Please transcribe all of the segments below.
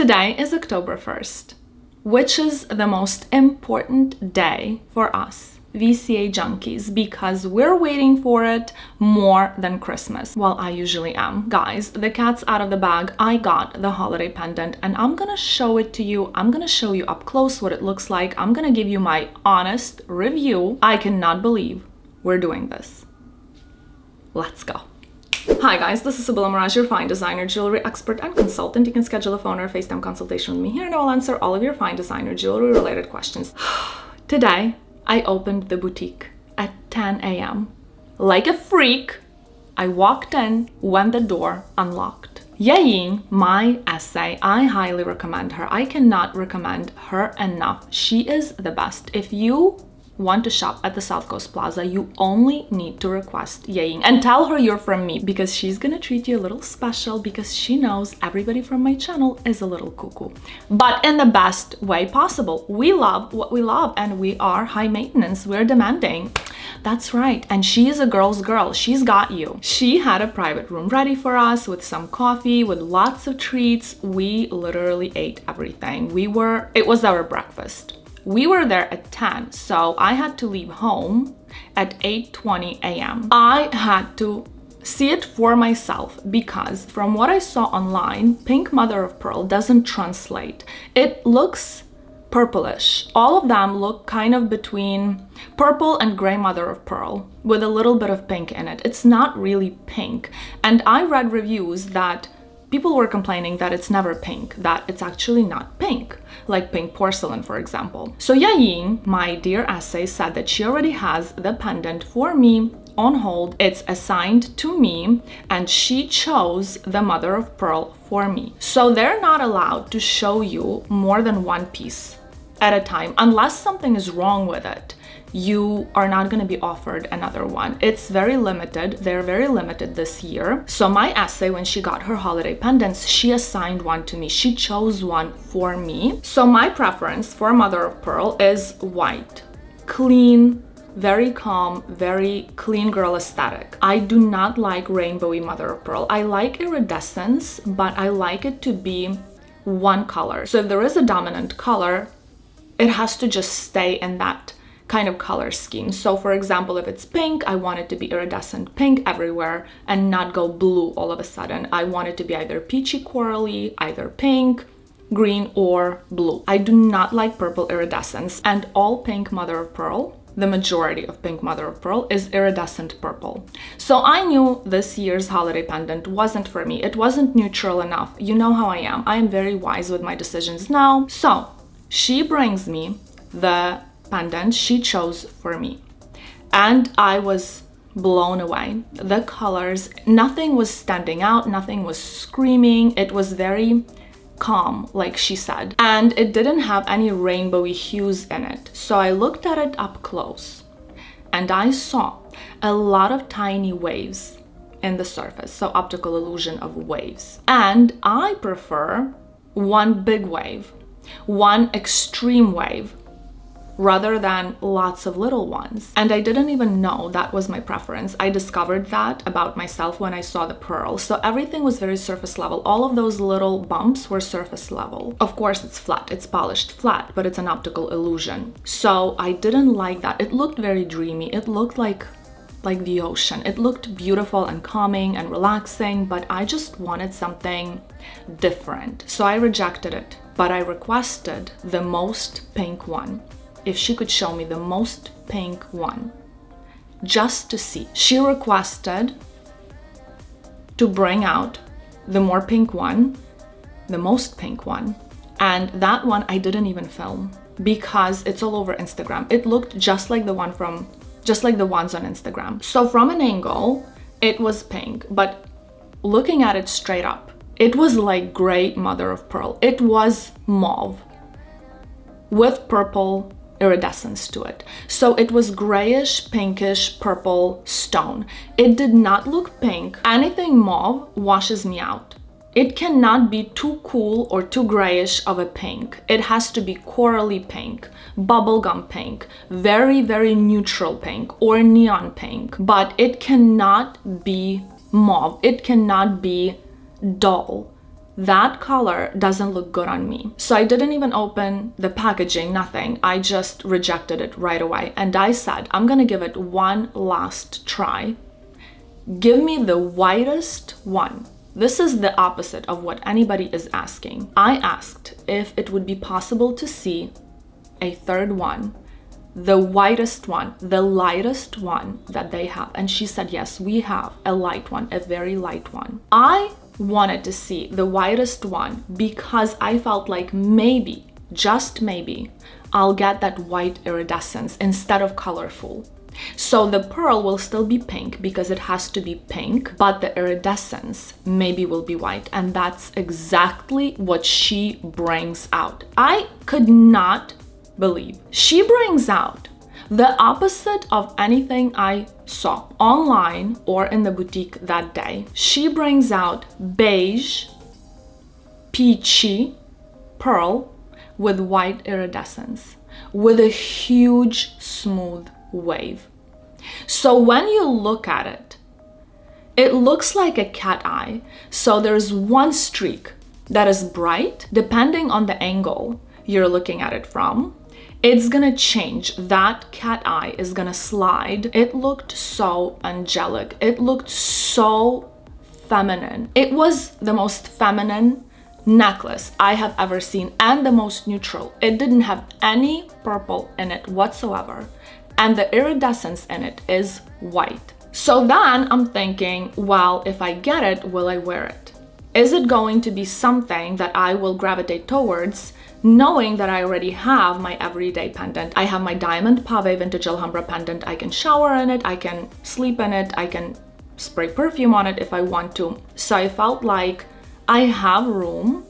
Today is October 1st, which is the most important day for us VCA junkies because we're waiting for it more than Christmas. Well, I usually am. Guys, the cat's out of the bag. I got the holiday pendant and I'm gonna show it to you. I'm gonna show you up close what it looks like. I'm gonna give you my honest review. I cannot believe we're doing this. Let's go. Hi guys, this is Sabila Miraj, your fine designer, jewelry expert and consultant. You can schedule a phone or FaceTime consultation with me here and I will answer all of your fine designer jewelry related questions. Today, I opened the boutique at 10 a.m. Like a freak, I walked in when the door unlocked. Yaying, my essay, I highly recommend her. I cannot recommend her enough. She is the best. If you want to shop at the South Coast Plaza, you only need to request Yaying and tell her you're from me because she's gonna treat you a little special because she knows everybody from my channel is a little cuckoo, but in the best way possible. We love what we love and we are high maintenance, we're demanding. That's right, and she is a girl's girl. She's got you. She had a private room ready for us with some coffee, with lots of treats. We literally ate everything. It was our breakfast. We were there at 10, so I had to leave home at 8:20 a.m. I had to see it for myself because from what I saw online, pink mother of pearl doesn't translate. It looks purplish. All of them look kind of between purple and gray mother of pearl with a little bit of pink in it. It's not really pink. And I read reviews that people were complaining that it's never pink, that it's actually not pink, like pink porcelain, for example. So Yaying, my dear essay, said that she already has the pendant for me on hold. It's assigned to me and she chose the mother of pearl for me. So they're not allowed to show you more than one piece at a time unless something is wrong with it. You are not going to be offered another one. It's very limited. They're very limited this year. So my essay, when she got her holiday pendants, she assigned one to me. She chose one for me. So my preference for mother of pearl is white, clean, very calm, very clean girl aesthetic. I do not like rainbowy mother of pearl. I like iridescence, but I like it to be one color. So if there is a dominant color, it has to just stay in that kind of color scheme. So for example, if it's pink, I want it to be iridescent pink everywhere and not go blue all of a sudden. I want it to be either peachy corally, either pink, green, or blue. I do not like purple iridescence, and all pink mother of pearl, the majority of pink mother of pearl, is iridescent purple. So I knew this year's holiday pendant wasn't for me. It wasn't neutral enough. You know how I am. I am very wise with my decisions now. So she brings me the pendant she chose for me and I was blown away. The colors, nothing was standing out, nothing was screaming. It was very calm, like she said, and it didn't have any rainbowy hues in it. So I looked at it up close and I saw a lot of tiny waves in the surface, so optical illusion of waves. And I prefer one big wave, one extreme wave, rather than lots of little ones. And I didn't even know that was my preference. I discovered that about myself when I saw the pearl. So everything was very surface level. All of those little bumps were surface level. Of course, it's flat, it's polished flat, but it's an optical illusion. So I didn't like that. It looked very dreamy. It looked like the ocean. It looked beautiful and calming and relaxing, but I just wanted something different. So I rejected it, but I requested the most pink one. If she could show me the most pink one, just to see. She requested to bring out the more pink one, the most pink one, and that one I didn't even film because it's all over Instagram. It looked just like the ones on Instagram. So from an angle, it was pink, but looking at it straight up, it was like gray mother of pearl. It was mauve with purple iridescence to it. So it was grayish, pinkish, purple stone. It did not look pink. Anything mauve washes me out. It cannot be too cool or too grayish of a pink. It has to be corally pink, bubblegum pink, very, very neutral pink or neon pink, but it cannot be mauve. It cannot be dull. that color doesn't look good on me. So I didn't even open the packaging, nothing. I just rejected it right away. And I said, I'm gonna give it one last try. Give me the whitest one. This is the opposite of what anybody is asking. I asked if it would be possible to see a third one, the whitest one, the lightest one that they have. And she said, yes, we have a light one, a very light one. I wanted to see the whitest one because I felt like maybe, just maybe, I'll get that white iridescence instead of colorful. So the pearl will still be pink because it has to be pink, but the iridescence maybe will be white. And that's exactly what she brings out. I could not believe. She brings out the opposite of anything I saw online or in the boutique that day. She brings out beige, peachy pearl with white iridescence, with a huge smooth wave. So when you look at it, it looks like a cat eye. So there's one streak that is bright. Depending on the angle you're looking at it from, it's gonna change. That cat eye is gonna slide. It looked so angelic. It looked so feminine. It was the most feminine necklace I have ever seen and the most neutral. It didn't have any purple in it whatsoever. And the iridescence in it is white. So then I'm thinking, well, if I get it, will I wear it? Is it going to be something that I will gravitate towards, knowing that I already have my everyday pendant? I have my diamond pave vintage Alhambra pendant. I can shower in it, I can sleep in it, I can spray perfume on it if I want to. So I felt like I have room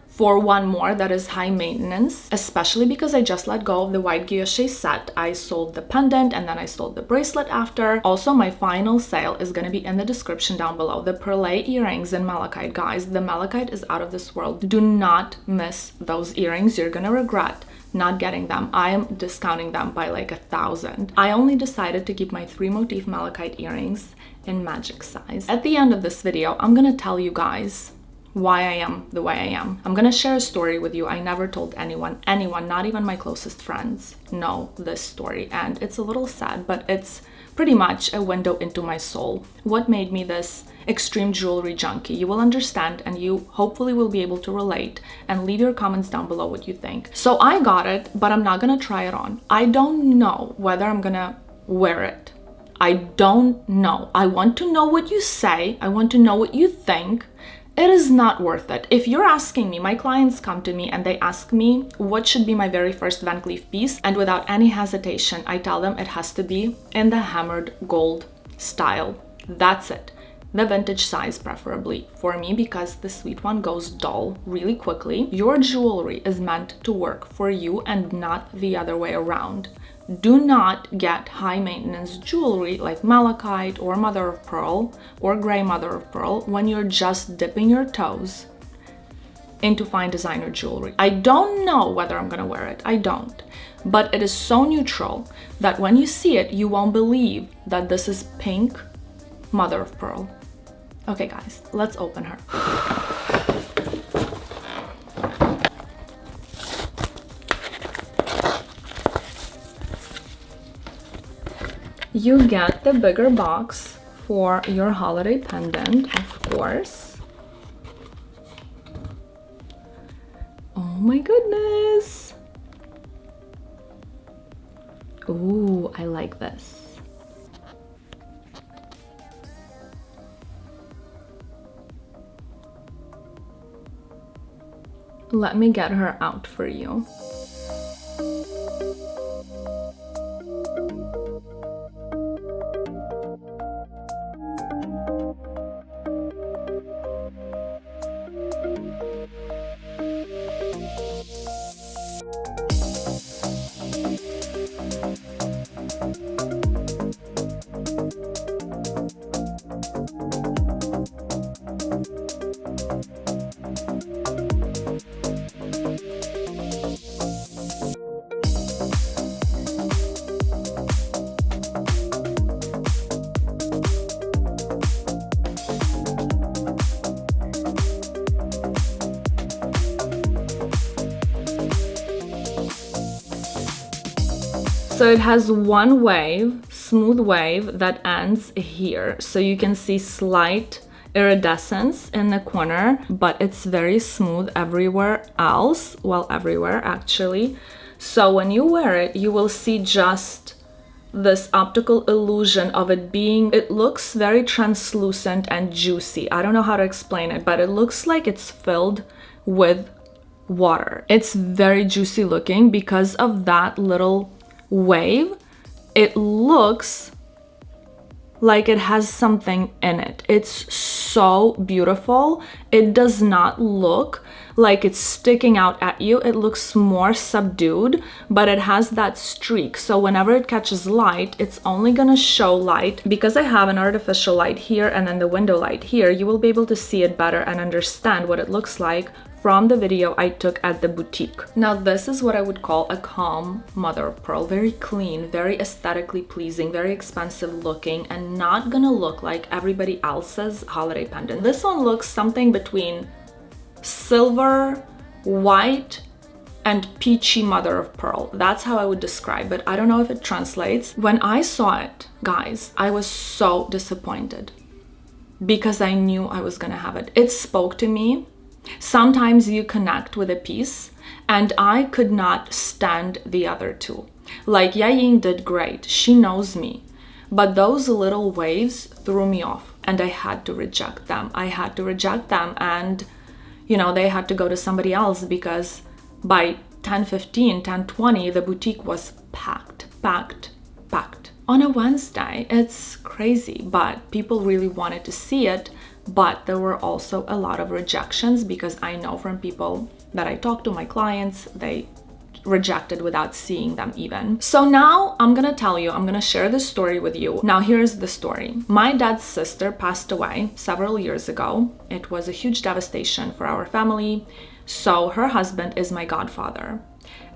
for one more that is high maintenance, especially because I just let go of the white guilloche set. I sold the pendant and then I sold the bracelet after. Also, my final sale is going to be in the description down below. The Perlée earrings in Malachite, guys. The Malachite is out of this world. Do not miss those earrings. You're going to regret not getting them. I am discounting them by like 1,000. I only decided to keep my 3 motif Malachite earrings in magic size. At the end of this video, I'm going to tell you guys why I am the way I am. I'm gonna share a story with you. I never told anyone, not even my closest friends, know this story. And it's a little sad, but it's pretty much a window into my soul. What made me this extreme jewelry junkie? You will understand and you hopefully will be able to relate, and leave your comments down below what you think. So I got it, but I'm not gonna try it on. I don't know whether I'm gonna wear it. I don't know. I want to know what you say. I want to know what you think. It is not worth it. If you're asking me, my clients come to me and they ask me what should be my very first Van Cleef piece, and without any hesitation, I tell them it has to be in the hammered gold style. That's it. The vintage size preferably for me, because the sweet one goes dull really quickly. Your jewelry is meant to work for you and not the other way around. Do not get high maintenance jewelry like malachite or mother of pearl or gray mother of pearl when you're just dipping your toes into fine designer jewelry. I don't know whether I'm gonna wear it. I don't. But it is so neutral that when you see it, you won't believe that this is pink mother of pearl. Okay guys, let's open her. You get the bigger box for your holiday pendant, of course. Oh my goodness. Ooh, I like this. Let me get her out for you. So it has one wave, smooth wave, that ends here. So you can see slight iridescence in the corner, but it's very smooth everywhere else. Well, everywhere actually. So when you wear it, you will see just this optical illusion of it being, it looks very translucent and juicy. I don't know how to explain it, but it looks like it's filled with water. It's very juicy looking because of that little wave. It looks like it has something in it. It's so beautiful. It does not look like it's sticking out at you. It looks more subdued, but it has that streak. So whenever it catches light, it's only gonna show light. Because I have an artificial light here and then the window light here, you will be able to see it better and understand what it looks like from the video I took at the boutique. Now this is what I would call a calm mother of pearl. Very clean, very aesthetically pleasing, very expensive looking, and not gonna look like everybody else's holiday pendant. This one looks something between silver, white, and peachy mother of pearl. That's how I would describe it. I don't know if it translates. When I saw it, guys, I was so disappointed because I knew I was gonna have it. It spoke to me. Sometimes you connect with a piece, and I could not stand the other two. Like Yaying did great, she knows me, but those little waves threw me off and I had to reject them. I had to reject them, and you know, they had to go to somebody else because by 10:15, 10:20, the boutique was packed. On a Wednesday, it's crazy, but people really wanted to see it. But there were also a lot of rejections because I know from people that I talked to, my clients, they rejected without seeing them even. So now I'm gonna tell you, I'm gonna share this story with you. Now here's the story. My dad's sister passed away several years ago. It was a huge devastation for our family. So her husband is my godfather.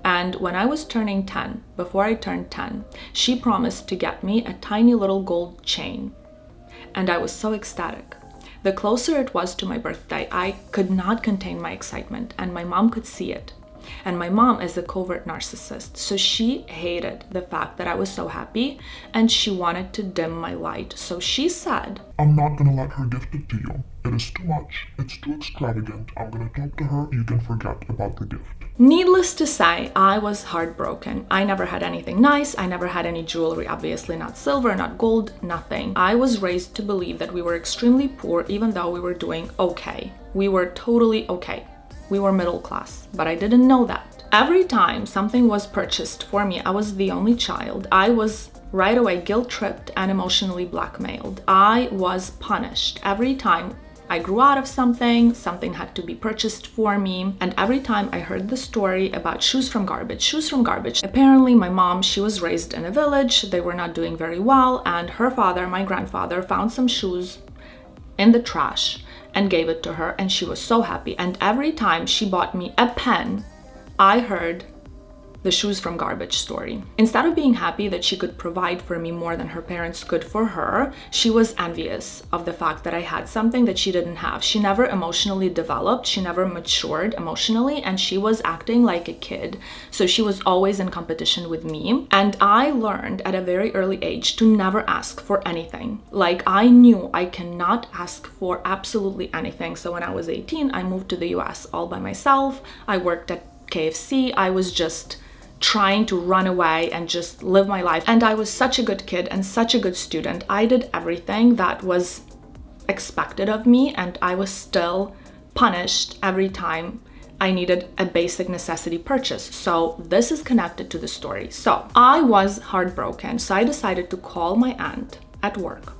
And when I was turning 10, before I turned 10, she promised to get me a tiny little gold chain. And I was so ecstatic. The closer it was to my birthday, I could not contain my excitement, and my mom could see it. And my mom is a covert narcissist, so she hated the fact that I was so happy, and she wanted to dim my light. So she said, I'm not gonna let her gift it to you. It is too much. It's too extravagant. I'm gonna talk to her. You can forget about the gift. Needless to say, I was heartbroken. I never had anything nice. I never had any jewelry, obviously not silver, not gold, nothing. I was raised to believe that we were extremely poor, even though we were doing okay. We were totally okay. We were middle class, but I didn't know that. Every time something was purchased for me, I was the only child. I was right away guilt-tripped and emotionally blackmailed. I was punished every time I grew out of something had to be purchased for me. And every time I heard the story about shoes from garbage. Apparently my mom, she was raised in a village. They were not doing very well. And her father, my grandfather, found some shoes in the trash and gave it to her. And she was so happy. And every time she bought me a pen, I heard the shoes from garbage story. Instead of being happy that she could provide for me more than her parents could for her, she was envious of the fact that I had something that she didn't have. She never emotionally developed, she never matured emotionally, and she was acting like a kid. So she was always in competition with me. And I learned at a very early age to never ask for anything. Like, I knew I cannot ask for absolutely anything. So when I was 18, I moved to the US all by myself. I worked at KFC. I was just trying to run away and just live my life. And I was such a good kid and such a good student. I did everything that was expected of me, and I was still punished every time I needed a basic necessity purchase. So this is connected to the story. So I was heartbroken. So I decided to call my aunt at work.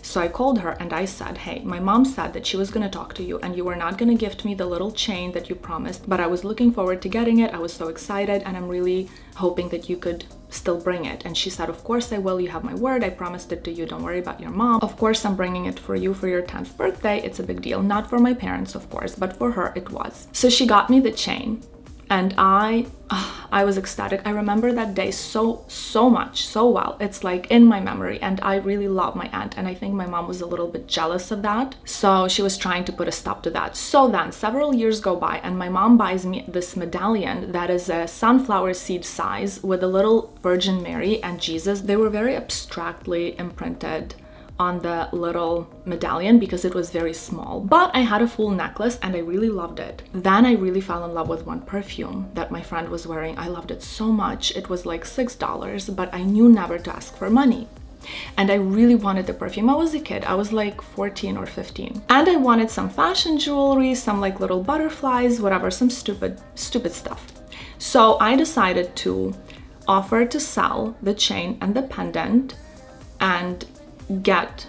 So I called her and I said, hey, my mom said that she was going to talk to you and you were not going to gift me the little chain that you promised, but I was looking forward to getting it. I was so excited and I'm really hoping that you could still bring it. And she said, of course I will. You have my word. I promised it to you. Don't worry about your mom. Of course, I'm bringing it for you for your 10th birthday. It's a big deal. Not for my parents, of course, but for her it was. So she got me the chain. And I was ecstatic. I remember that day so much, so well. It's like in my memory, and I really love my aunt, and I think my mom was a little bit jealous of that. So she was trying to put a stop to that. So then several years go by, and my mom buys me this medallion that is a sunflower seed size with a little Virgin Mary and Jesus. They were very abstractly imprinted on the little medallion because it was very small, but I had a full necklace and I really loved it. Then I really fell in love with one perfume that my friend was wearing. I loved it so much. It was like $6, but I knew never to ask for money. And I really wanted the perfume. I was a kid. I was like 14 or 15. And I wanted some fashion jewelry, some like little butterflies, whatever, some stupid stuff. So I decided to offer to sell the chain and the pendant and get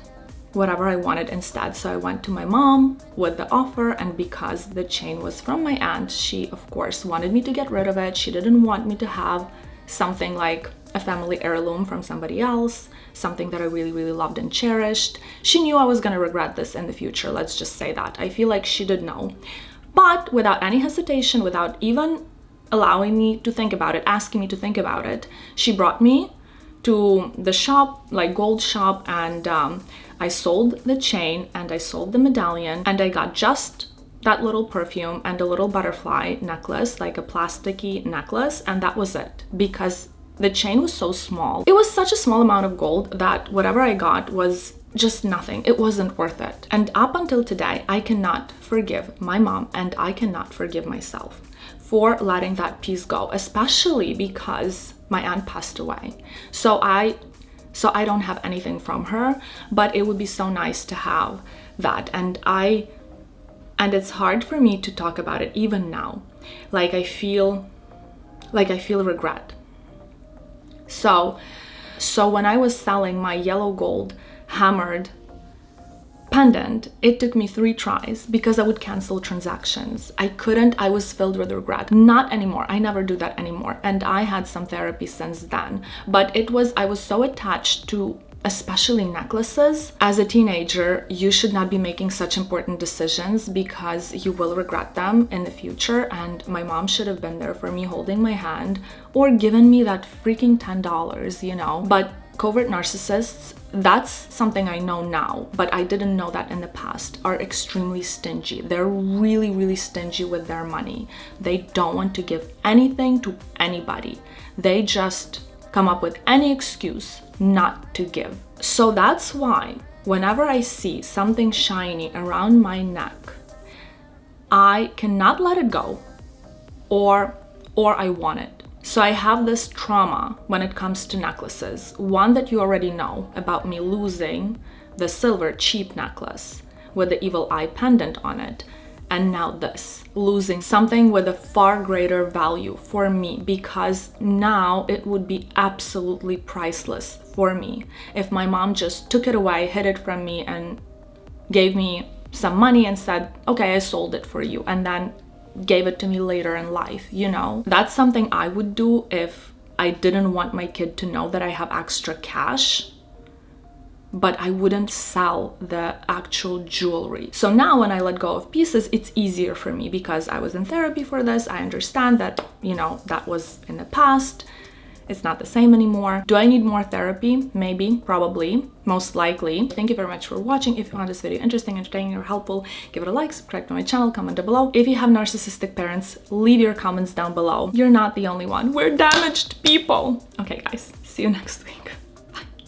whatever I wanted instead. So I went to my mom with the offer, and because the chain was from my aunt, she of course wanted me to get rid of it. She didn't want me to have something like a family heirloom from somebody else, something that I really loved and cherished. She knew I was gonna regret this in the future, let's just say that. I feel like she did know. But without any hesitation, without even allowing me to think about it, asking me to think about it, she brought me to the shop, like gold shop, and I sold the chain and I sold the medallion, and I got just that little perfume and a little butterfly necklace, like a plasticky necklace, and that was it, because the chain was so small. It was such a small amount of gold that whatever I got was just nothing. It wasn't worth it. And up until today, I cannot forgive my mom, and I cannot forgive myself for letting that piece go, especially because my aunt passed away. So I don't have anything from her, but it would be so nice to have that. And it's hard for me to talk about it even now. Like I feel regret. So when I was selling my yellow gold hammered pendant, it took me 3 tries because I would cancel transactions. I was filled with regret. Not anymore. I never do that anymore. And I had some therapy since then. But I was so attached to especially necklaces. As a teenager, you should not be making such important decisions because you will regret them in the future. And my mom should have been there for me, holding my hand or given me that freaking $10, you know. But covert narcissists, that's something I know now, but I didn't know that in the past, are extremely stingy. They're really stingy with their money. They don't want to give anything to anybody. They just come up with any excuse not to give. So that's why whenever I see something shiny around my neck, I cannot let it go, or I want it. So I have this trauma when it comes to necklaces. One that you already know about me losing the silver cheap necklace with the evil eye pendant on it. And now this, losing something with a far greater value for me, because now it would be absolutely priceless for me if my mom just took it away, hid it from me, and gave me some money and said, okay, I sold it for you, and then gave it to me later in life, you know? That's something I would do if I didn't want my kid to know that I have extra cash, but I wouldn't sell the actual jewelry. So now when I let go of pieces, it's easier for me because I was in therapy for this. I understand that, you know, that was in the past. It's not the same anymore. Do I need more therapy? Maybe, probably, most likely. Thank you very much for watching. If you found this video interesting, entertaining, or helpful, give it a like, subscribe to my channel, comment down below. If you have narcissistic parents, leave your comments down below. You're not the only one. We're damaged people. Okay, guys, see you next week.